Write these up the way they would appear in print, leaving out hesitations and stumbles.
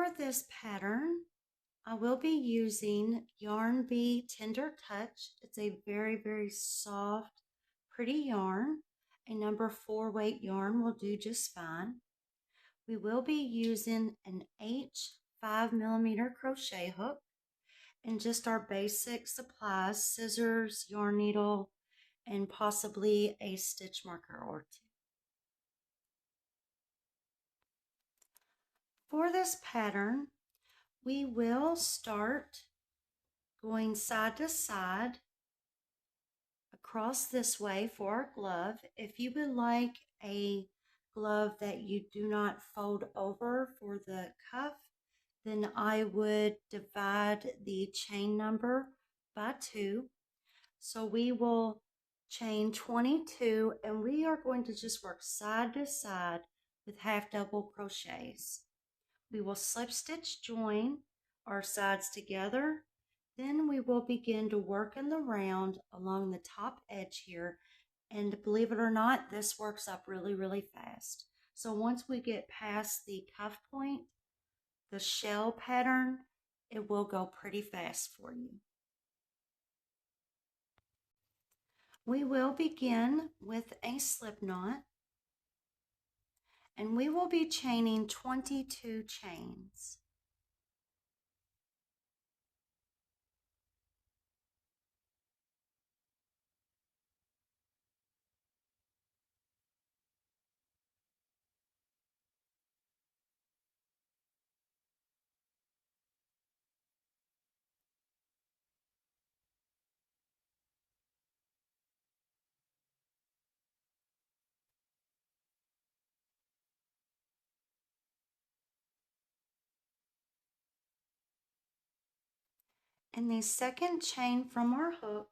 For this pattern, I will be using Yarn Bee Tender Touch. It's a very, very soft, pretty yarn. A number 4 weight yarn will do just fine. We will be using an H 5mm crochet hook and just our basic supplies, scissors, yarn needle, and possibly a stitch marker or two. For this pattern, we will start going side to side across this way for our glove. If you would like a glove that you do not fold over for the cuff, then I would divide the chain number by 2. So we will chain 22 and we are going to just work side to side with half double crochets. We will slip stitch join our sides together. Then we will begin to work in the round along the top edge here. And believe it or not, this works up really, really fast. So once we get past the cuff point, the shell pattern, it will go pretty fast for you. We will begin with a slip knot. And we will be chaining 22 chains. In the second chain from our hook,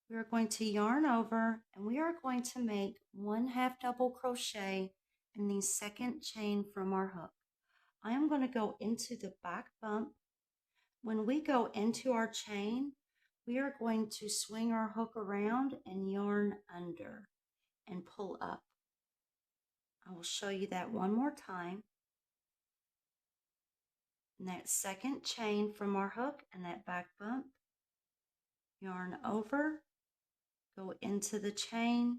we are going to yarn over and we are going to make 1 half double crochet in the second chain from our hook. I am going to go into the back bump. When we go into our chain, we are going to swing our hook around and yarn under and pull up. I will show you that one more time. In that second chain from our hook and that back bump, yarn over, go into the chain,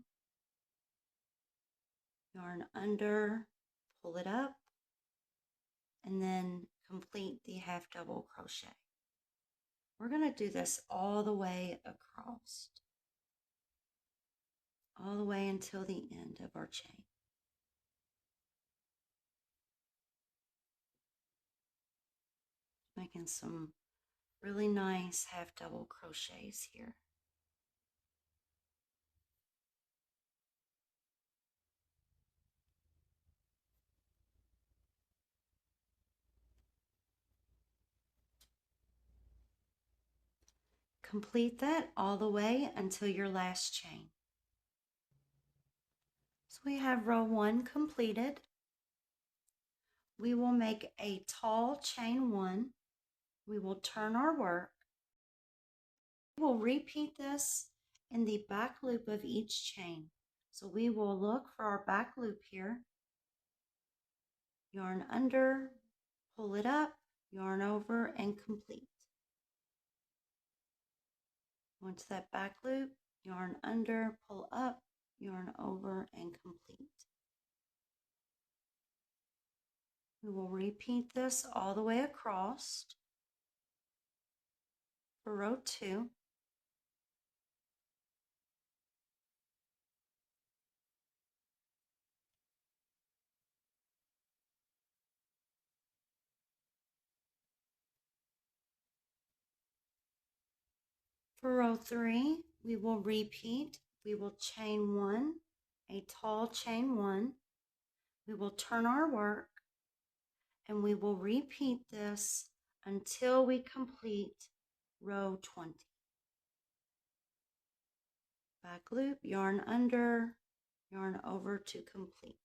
yarn under, pull it up, and then complete the half double crochet. We're going to do this all the way across, all the way until the end of our chain. Making some really nice half double crochets here. Complete that all the way until your last chain. So we have row 1 completed. We will make a tall chain 1. We will turn our work. We will repeat this in the back loop of each chain. So we will look for our back loop here. Yarn under, pull it up, yarn over, and complete. Go into that back loop, yarn under, pull up, yarn over, and complete. We will repeat this all the way across for row 2. For row 3, we will repeat. We will chain 1, a tall chain 1. We will turn our work and we will repeat this until we complete row 20. Back loop, yarn under, yarn over to complete.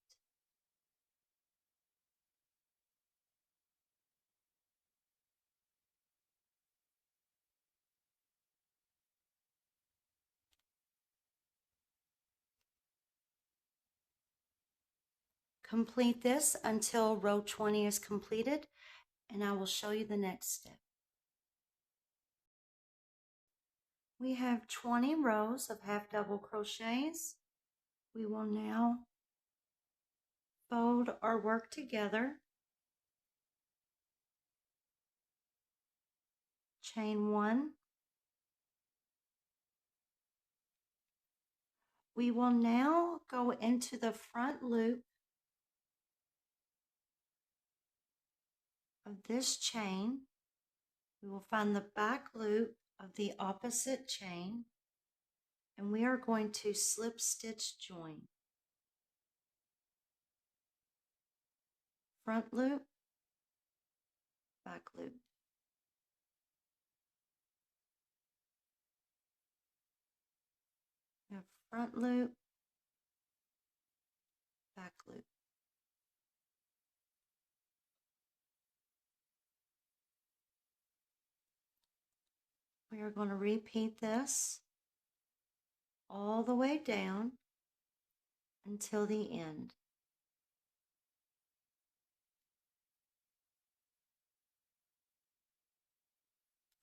Complete this until row 20 is completed, and I will show you the next step. We have 20 rows of half double crochets. We will now fold our work together, chain 1. We will now go into the front loop of this chain. We will find the back loop of the opposite chain, and we are going to slip stitch join. Front loop, back loop. We have front loop, back loop. We are going to repeat this all the way down until the end.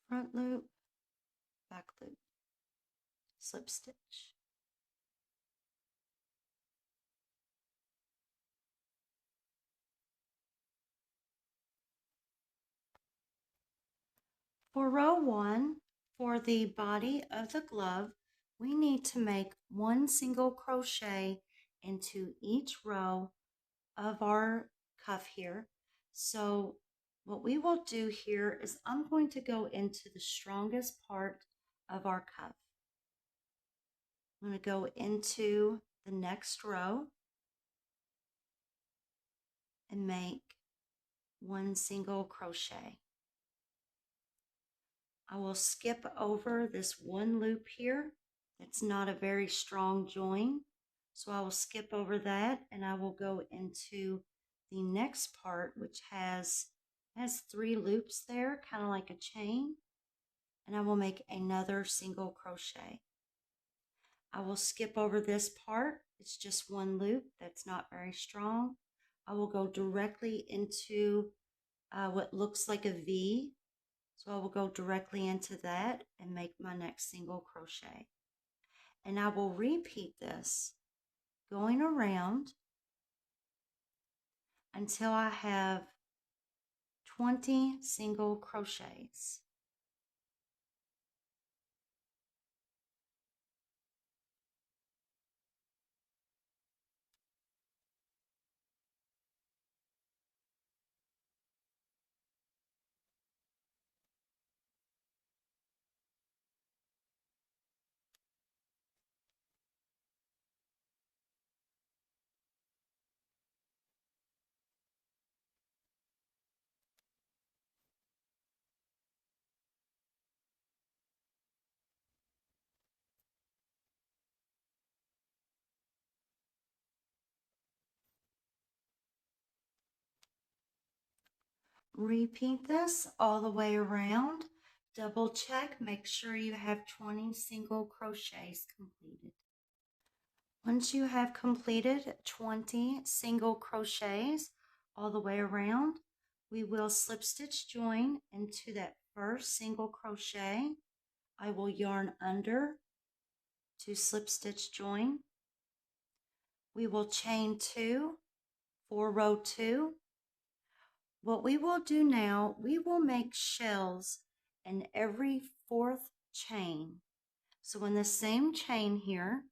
Front loop, back loop, slip stitch. For row 1, for the body of the glove, we need to make 1 single crochet into each row of our cuff here. So what we will do here is I'm going to go into the strongest part of our cuff. I'm going to go into the next row and make 1 single crochet. I will skip over this one loop here. It's not a very strong join, so I will skip over that, and I will go into the next part, which has 3 loops there, kind of like a chain, and I will make another single crochet. I will skip over this part. It's just one loop that's not very strong. I will go directly into what looks like a V. So I will go directly into that and make my next single crochet. And I will repeat this going around until I have 20 single crochets. Repeat this all the way around. Double check, make sure you have 20 single crochets completed. Once you have completed 20 single crochets all the way around, we will slip stitch join into that first single crochet. I will yarn under to slip stitch join. We will chain 2 for row 2. What we will do now, we will make shells in every 4th chain. So in the same chain here,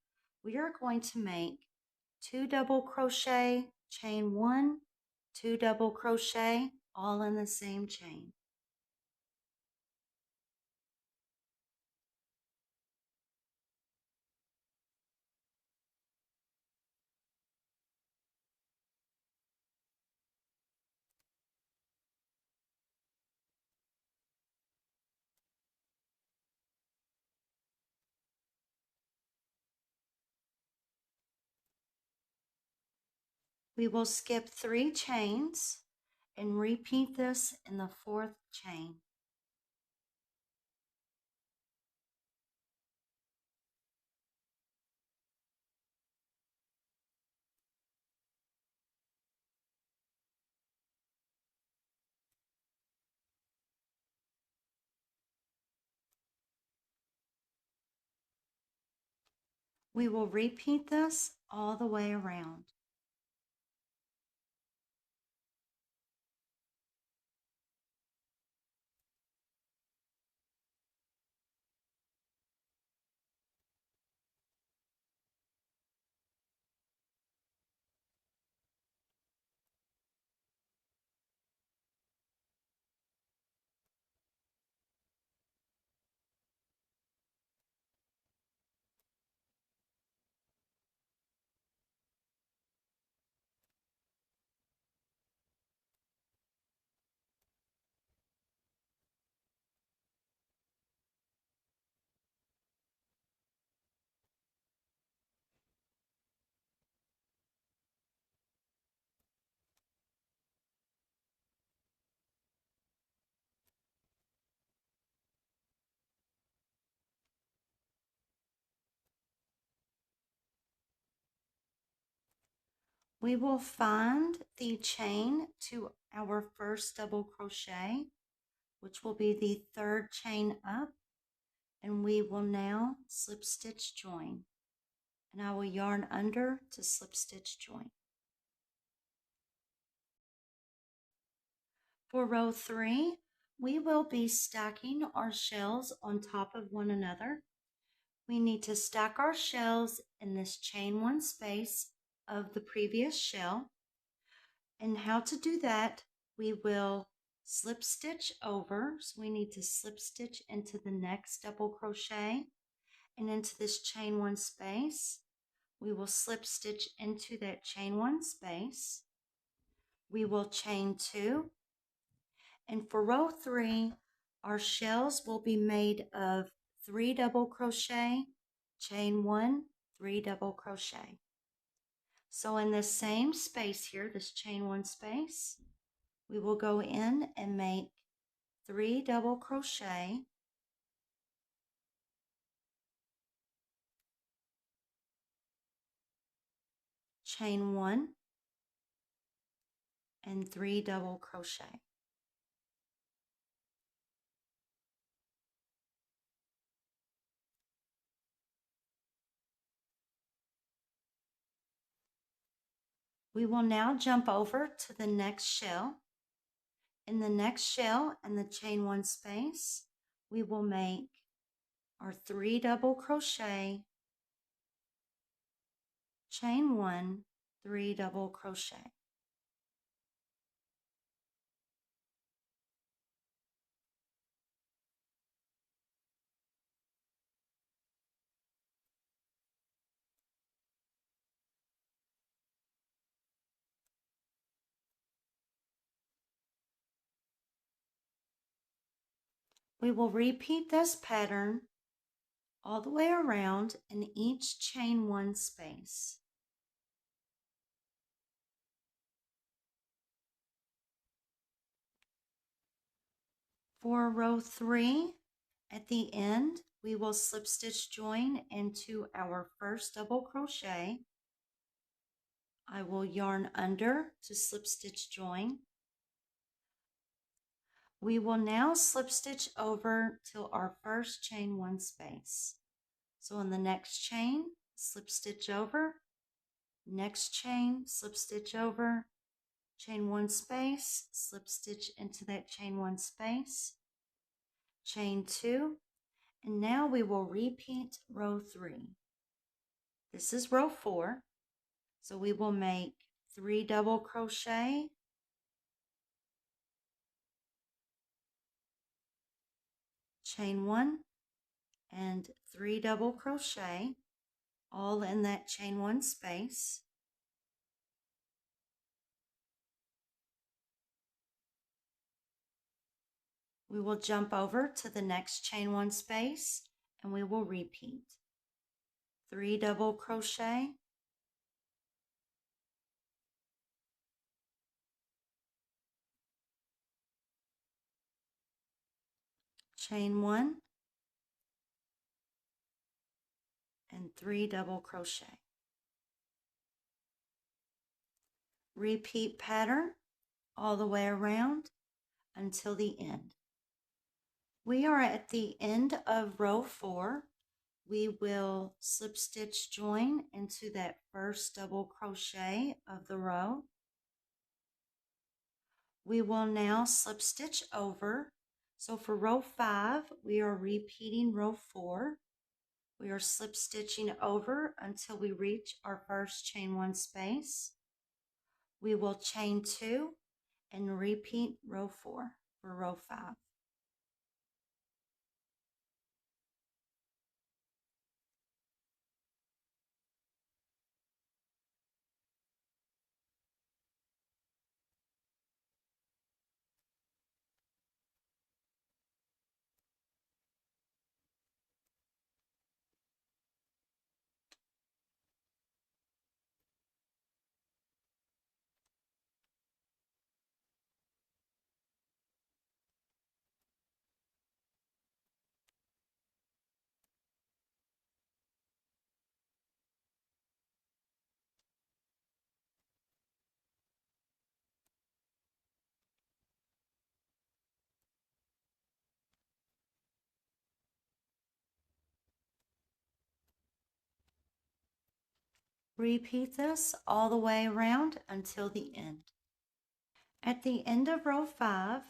we are going to make 2 double crochet, chain 1, 2 double crochet, all in the same chain. We will skip 3 chains and repeat this in the 4th chain. We will repeat this all the way around. We will find the chain to our first double crochet, which will be the third chain up, and we will now slip stitch join, and I will yarn under to slip stitch join. For row 3, we will be stacking our shells on top of one another. We need to stack our shells in this chain 1 space of the previous shell. And how to do that, we will slip stitch over. So we need to slip stitch into the next double crochet and into this chain 1 space. We will slip stitch into that chain 1 space. We will chain 2. And for row 3, our shells will be made of 3 double crochet, chain 1, 3 double crochet. So in the same space here, this chain 1 space, we will go in and make 3 double crochet, chain 1, and 3 double crochet. We will now jump over to the next shell. In the next shell and the chain 1 space, we will make our 3 double crochet, chain 1, 3 double crochet. We will repeat this pattern all the way around in each chain 1 space. For row 3, at the end, we will slip stitch join into our first double crochet. I will yarn under to slip stitch join. We will now slip stitch over till our first chain 1 space. So in the next chain, slip stitch over, next chain, slip stitch over, chain 1 space, slip stitch into that chain 1 space, chain 2, and now we will repeat row 3. This is row 4, so we will make 3 double crochet, chain 1, and 3 double crochet, all in that chain 1 space. We will jump over to the next chain 1 space and we will repeat 3 double crochet, chain 1, and 3 double crochet. Repeat pattern all the way around until the end. We are at the end of row 4. we will slip stitch join into that first double crochet of the row. We will now slip stitch over. So for row 5, we are repeating row 4. We are slip stitching over until we reach our first chain 1 space. We will chain 2 and repeat row 4 for row 5. Repeat this all the way around until the end. At the end of row 5,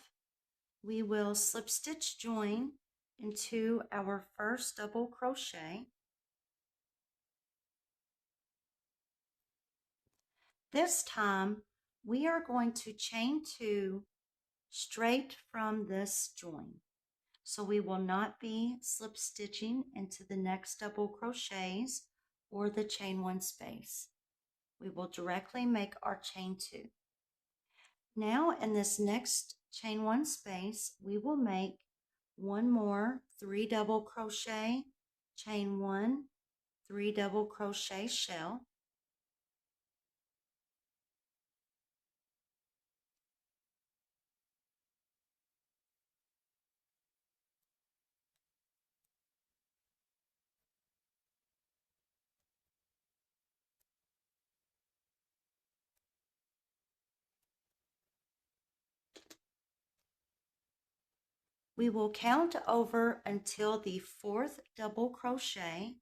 we will slip stitch join into our first double crochet. This time we are going to chain 2 straight from this join. So we will not be slip stitching into the next double crochets or the chain 1 space. We will directly make our chain 2. Now in this next chain 1 space, we will make one more 3 double crochet, chain 1, 3 double crochet shell. We will count over until the 4th double crochet.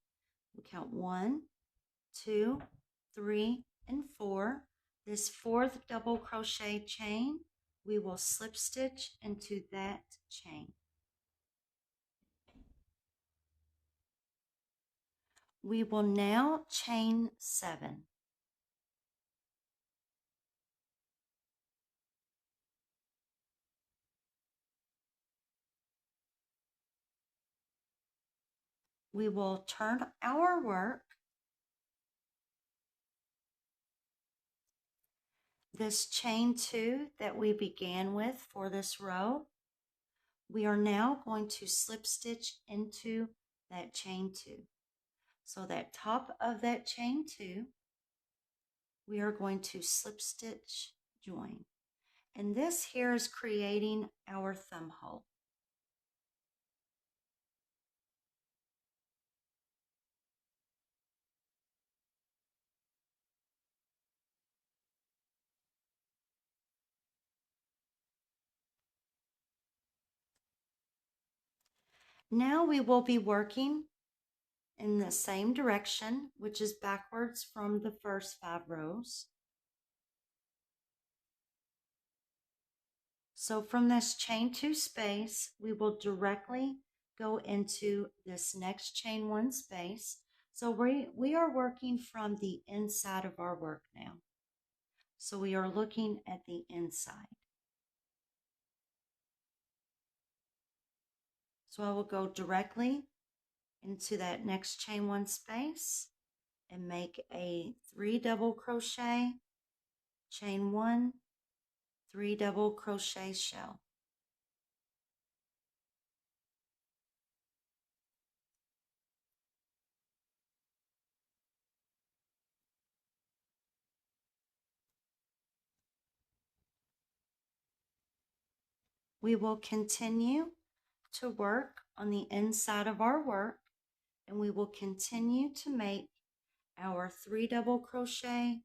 We count 1, 2, 3, and 4. This 4th double crochet chain, we will slip stitch into that chain. We will now chain 7. We will turn our work. This chain 2 that we began with for this row, we are now going to slip stitch into that chain 2. So that top of that chain 2, we are going to slip stitch join. And this here is creating our thumb hole. Now we will be working in the same direction, which is backwards from the first 5 rows. So from this chain 2 space, we will directly go into this next chain 1 space. So we are working from the inside of our work now. So we are looking at the inside. So I will go directly into that next chain 1 space and make a 3 double crochet, chain 1, 3 double crochet shell. We will continue to work on the inside of our work, and we will continue to make our 3 double crochet,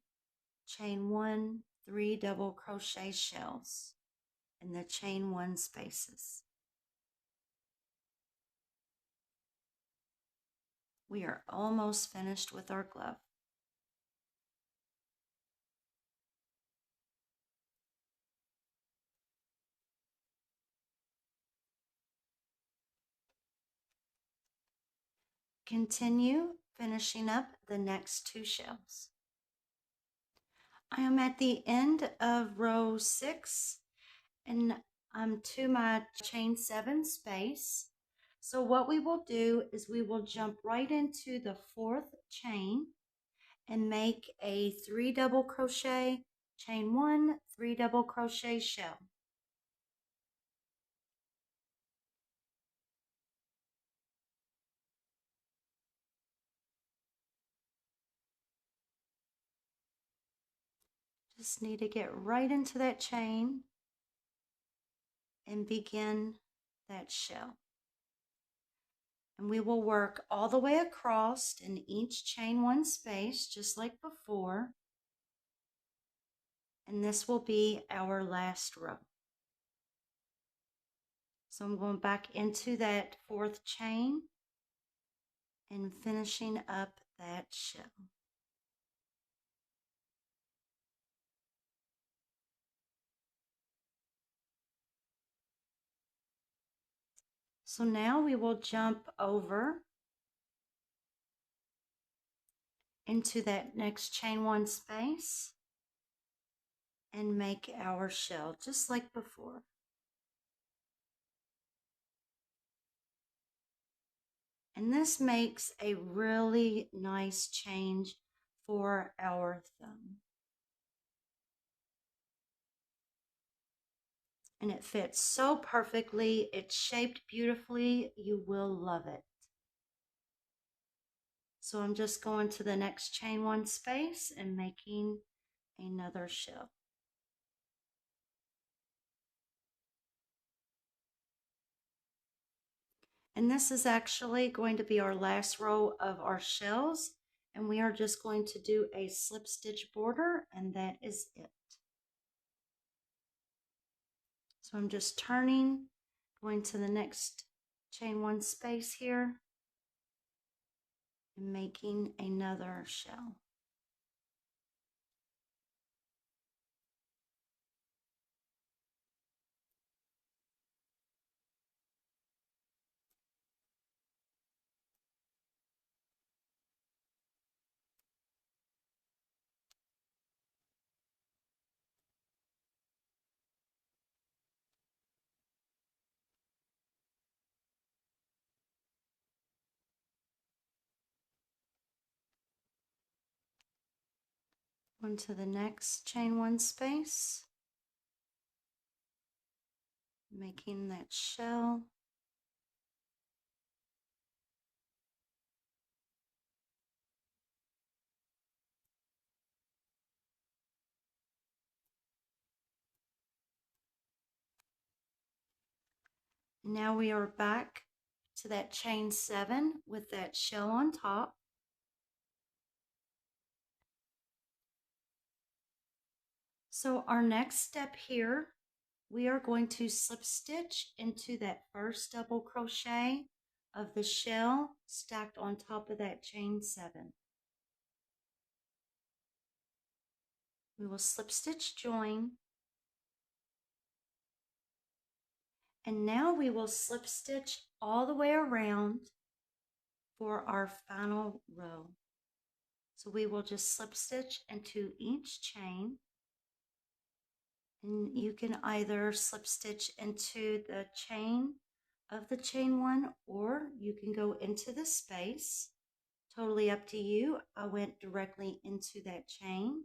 chain 1, 3 double crochet shells in the chain 1 spaces. We are almost finished with our glove. Continue finishing up the next 2 shells. I am at the end of row 6 and I'm to my chain 7 space. So what we will do is we will jump right into the 4th chain and make a 3 double crochet, chain 1, 3 double crochet shell. Just need to get right into that chain and begin that shell. And we will work all the way across in each chain 1 space, just like before. And this will be our last row. So I'm going back into that 4th chain and finishing up that shell. So now we will jump over into that next chain 1 space and make our shell just like before. And this makes a really nice change for our thumb. And it fits so perfectly. It's shaped beautifully. You will love it. So I'm just going to the next chain 1 space and making another shell. And this is actually going to be our last row of our shells. And we are just going to do a slip stitch border, and that is it. So I'm just turning, going to the next chain 1 space here and making another shell. Onto the next chain 1 space, making that shell. Now we are back to that chain 7 with that shell on top. So our next step here, we are going to slip stitch into that first double crochet of the shell stacked on top of that chain 7. We will slip stitch join, and now we will slip stitch all the way around for our final row. So we will just slip stitch into each chain, and you can either slip stitch into the chain of the chain 1, or you can go into the space. Totally up to you. I went directly into that chain,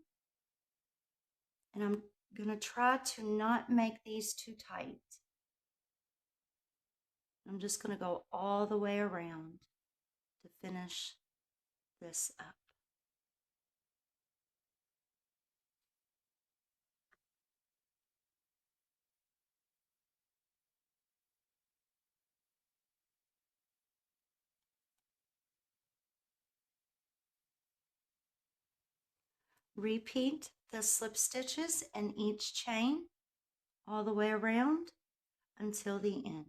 and I'm going to try to not make these too tight. I'm just going to go all the way around to finish this up. Repeat the slip stitches in each chain all the way around until the end.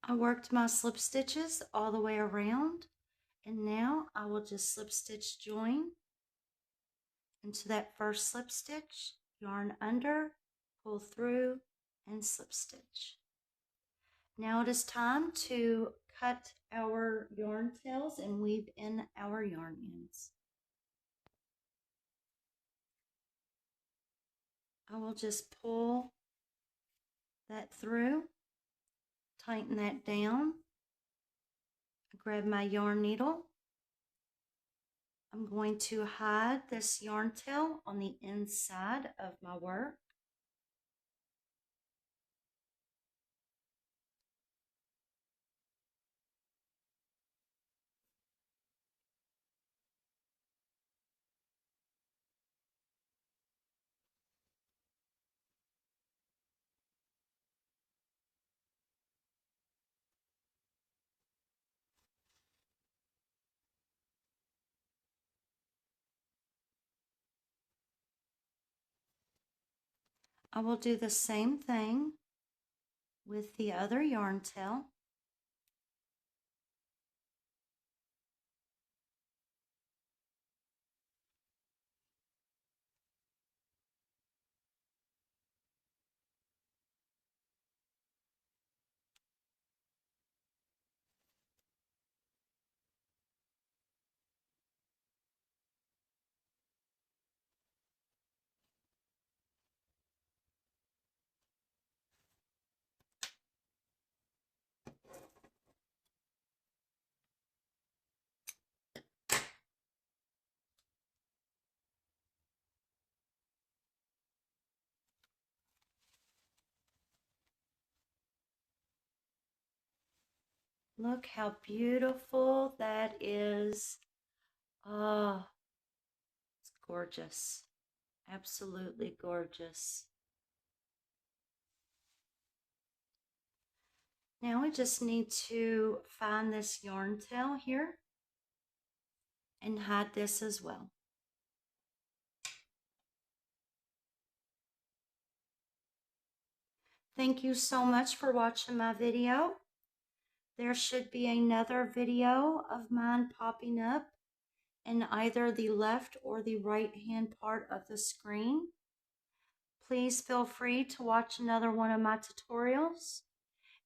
I worked my slip stitches all the way around, and now I will just slip stitch join into that first slip stitch, yarn under, pull through, and slip stitch. Now it is time to cut our yarn tails and weave in our yarn ends. I will just pull that through, tighten that down, grab my yarn needle. I'm going to hide this yarn tail on the inside of my work. I will do the same thing with the other yarn tail. Look how beautiful that is. Oh, it's gorgeous. Absolutely gorgeous. Now we just need to find this yarn tail here and hide this as well. Thank you so much for watching my video. There should be another video of mine popping up in either the left or the right hand part of the screen. Please feel free to watch another one of my tutorials.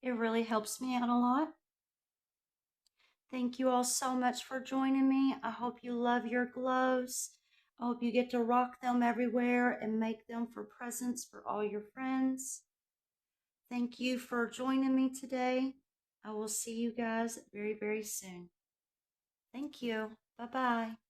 It really helps me out a lot. Thank you all so much for joining me. I hope you love your gloves. I hope you get to rock them everywhere and make them for presents for all your friends. Thank you for joining me today. I will see you guys very, very soon. Thank you. Bye-bye.